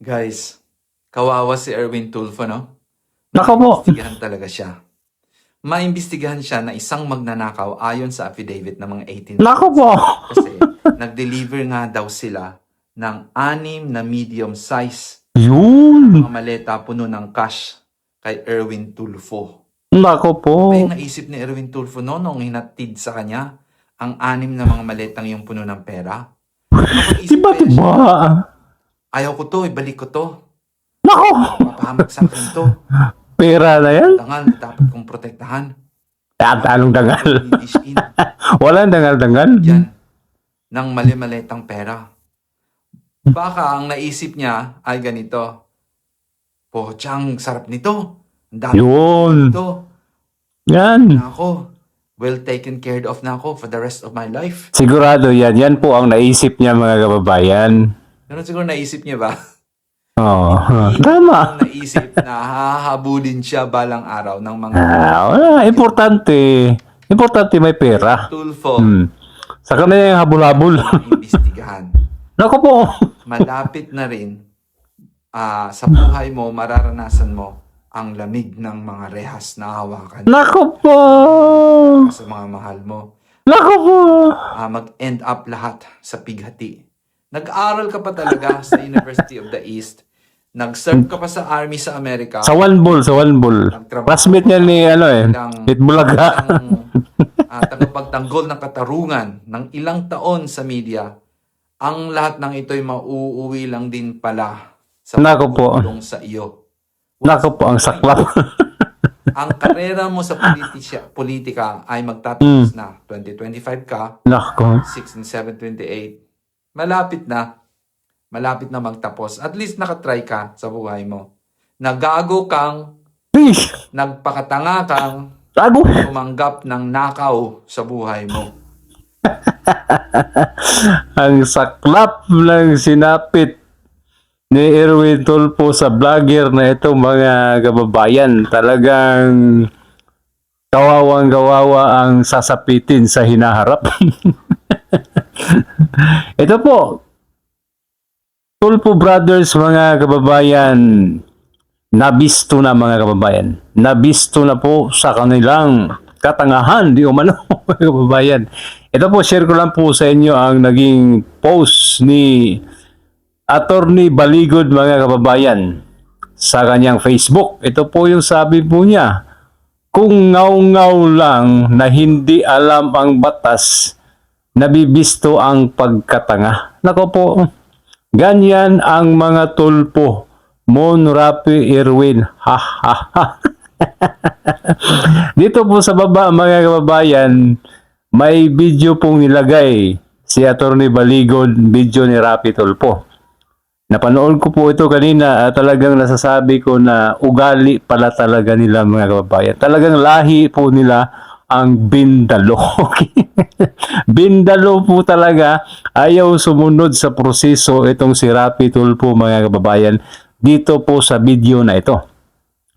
Guys, kawawa si Erwin Tulfo, no? Nako po. Maimbestigahan talaga siya. Maimbestigahan siya na isang magnanakaw ayon sa affidavit ng mga 18 Nako po. Kasi nag-deliver nga daw sila ng 6 na medium size Yun. mga maleta puno ng cash kay Erwin Tulfo. Nako po. Ano yung naisip ni Erwin Tulfo no, nung hinatid sa kanya ang 6 na mga maletang yung puno ng pera? Nakapag-isip Diba kaya siya, ba? ayaw ko to, ibalik ko to. Nako. Papahamak sa akin to. Pera na yan. Dangal, dapat kong protektahan. At anong dangal? Dish in. Walang dangal-dangal. Yan. Ng mali-maletang pera. Baka ang naisip niya ay ganito. Pochang, sarap nito. Ang dami Yun. nito. Yan. Na ako. Well taken care of na ako for the rest of my life. Sigurado yan. Yan po ang naisip niya mga kababayan. Ganun siguro naisip niya ba? Oo. Hindi Tama. ang naisip na hahabulin siya balang araw ng mga Wala. Importante. Importante may pera. Tulfo Sa kanila yung habol-habol. imbestigahan. Nako po. Malapit na rin sa buhay mo, mararanasan mo ang lamig ng mga rehas na hawakan Nako po. sa mga mahal mo. Nako po. Mag-end up lahat sa pighati. Nag-aral ka pa talaga sa University of the East. Nag-serve ka pa sa Army sa Amerika. Sa one ball. Classmate niya ni Itbulaga. Tagapagtanggol ng katarungan ng ilang taon sa media. Ang lahat ng ito'y mauuwi lang din pala sa Nako po. pagtulong sa iyo. Nako po ang saklap. Ang karera mo sa politika ay magtatapos na. 2025 ka, Nako. 16, 7, 28. Malapit na. Malapit na magtapos. At least nakatry ka sa buhay mo. Nagago kang, nagpakatanga kang, Tago. tumanggap ng nakaw sa buhay mo. Ang saklap ng sinapit ni Erwin Tulfo sa vlogger na ito mga kababayan. Talagang kawawang-gawawa ang sasapitin sa hinaharap. Ito po, Tulfo Brothers mga kababayan, nabisto na mga kababayan. Nabisto na po sa kanilang katangahan, di umano mga kababayan. Ito po, share ko lang po sa inyo ang naging post ni Attorney Baligod mga kababayan sa kanyang Facebook. Ito po yung sabi po niya, kung ngaw-ngaw lang na hindi alam ang batas, nabibisto ang pagkatanga. Nako po, ganyan ang mga Tulfo. Mon Rapi Erwin. Ha ha ha. Dito po sa baba mga kababayan, may video pong nilagay si Attorney Baligod, video ni Rapi Tulfo. Napanood ko po ito kanina at talagang nasasabi ko na ugali pala talaga nila mga kababayan. Talagang lahi po nila ang Bindalo. Bindalo po talaga, ayaw sumunod sa proseso itong si Rapi Tulfo mga kababayan dito po sa video na ito.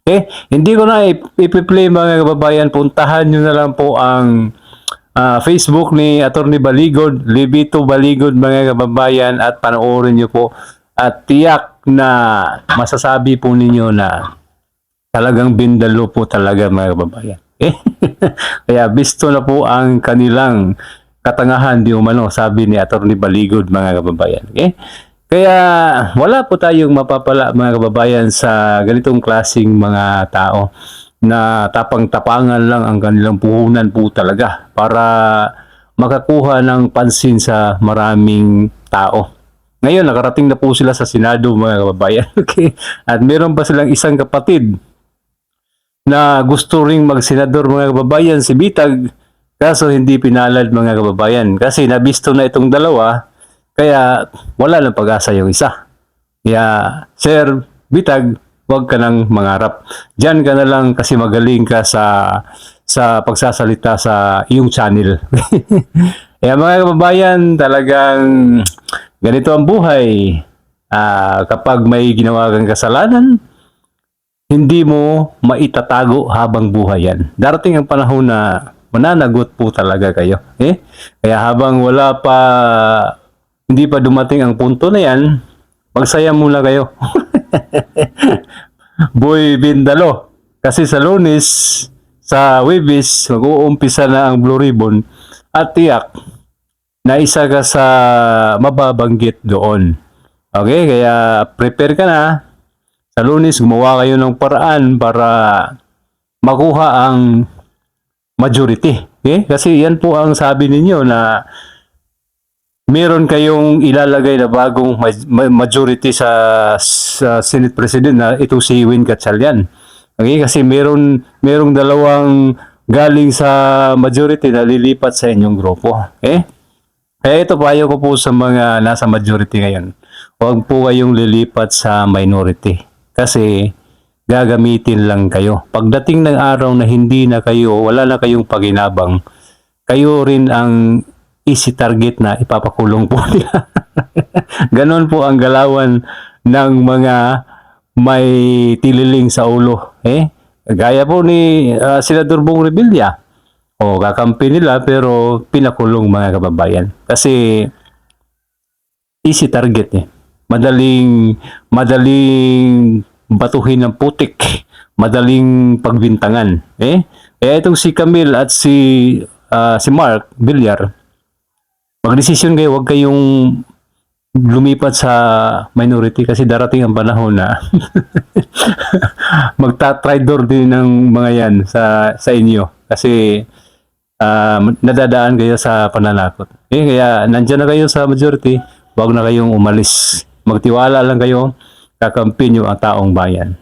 Okay? Hindi ko na ipi-play mga kababayan, puntahan nyo na lang po ang Facebook ni Attorney Baligod, Libito Baligod mga kababayan at panoorin nyo po at tiyak na masasabi po ninyo na talagang Bindalo po talaga mga kababayan. Okay? Kaya bisto na po ang kanilang katangahan di umano, sabi ni Attorney Baligod mga kababayan. Okay? Kaya wala po tayong mapapala mga kababayan sa ganitong klaseng mga tao na tapang-tapangan lang ang kanilang puhunan po talaga para makakuha ng pansin sa maraming tao. Ngayon, nakarating na po sila sa Senado mga kababayan. Okay? At meron pa silang isang kapatid na gusto ring mag-senador mga kababayan, si Bitag, kaso hindi pinalad mga kababayan. Kasi nabisto na itong dalawa, kaya wala nang pag-asa yung isa. Kaya, Sir Bitag, huwag ka nang mangarap. Diyan ka na lang kasi magaling ka sa pagsasalita sa iyong channel. Kaya mga kababayan, talagang ganito ang buhay. Kapag may ginawa kang kasalanan, hindi mo maitatago habang buhay yan. Darating ang panahon na mananagot po talaga kayo. Kaya habang hindi pa dumating ang punto na yan, Magsaya muna kayo. Boy Bindalo. Kasi sa Lunes, sa Webis, mag-uumpisa na ang Blue Ribbon at tiyak na isa ka sa mababanggit doon. Okay, kaya prepare ka na. Sa Lunes, gumawa kayo ng paraan para makuha ang majority. Okay? Kasi yan po ang sabi ninyo na meron kayong ilalagay na bagong majority sa Senate President na ito si Win Gatchalian. Okay? Kasi merong dalawang galing sa majority na lilipat sa inyong grupo. Okay? Kaya ito payo ko po sa mga nasa majority ngayon. Huwag po kayong lilipat sa minority. Kasi gagamitin lang kayo. Pagdating ng araw na hindi na kayo, wala na kayong paginabang, kayo rin ang easy target na ipapakulong po nila. Ganon po ang galawan ng mga may tililing sa ulo. Gaya po ni Senador Bong Revilla. O kakampi nila pero pinakulong mga kababayan. Kasi easy target Madaling batuhin ng putik, madaling pagbintangan. Kaya itong si Camille at si Mark Villar, magdesisyon kayo, huwag kayong lumipat sa minority kasi darating ang panahon na magta-traitor din ng mga yan sa inyo kasi nadadaan kayo sa pananakot. Kaya nandyan na kayo sa majority, huwag na kayong umalis. Magtiwala lang kayo, kakampi nyo ang taong bayan.